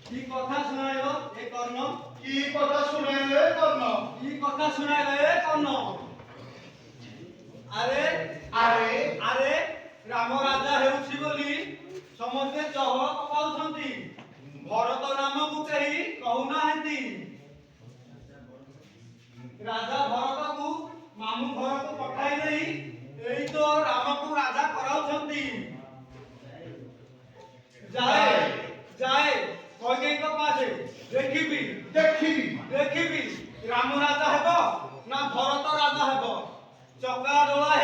কি কথা শুনাইলো এ কর্ণ? কি কথা শুনাইলে কর্ণ? কি কথা শুনাইলো এ কর্ণ? আরে আরে আরে রাম রাজা হেউছি বলি ସମସ୍ତେ ଚହଳ ପକାଉଛନ୍ତି। ଭରତ ନାମକୁ କେହି କହୁନାହାନ୍ତି। ରାଜା ଭରତକୁ ମାମୁଁ ଘରକୁ ପଠାଇ ଦେଇ ଏଇ ତ ରାମକୁ ରାଜା କରାଉଛନ୍ତି। ଯାଏ ଯାଏ କୈକେୟୀଙ୍କ ପାଖେ ଦେଖିବି ଦେଖିବି ଦେଖିବି ରାମ ରାଜା ହେବ ନା ଭରତ ରାଜା ହେବ। ଚକା ଡୋଳା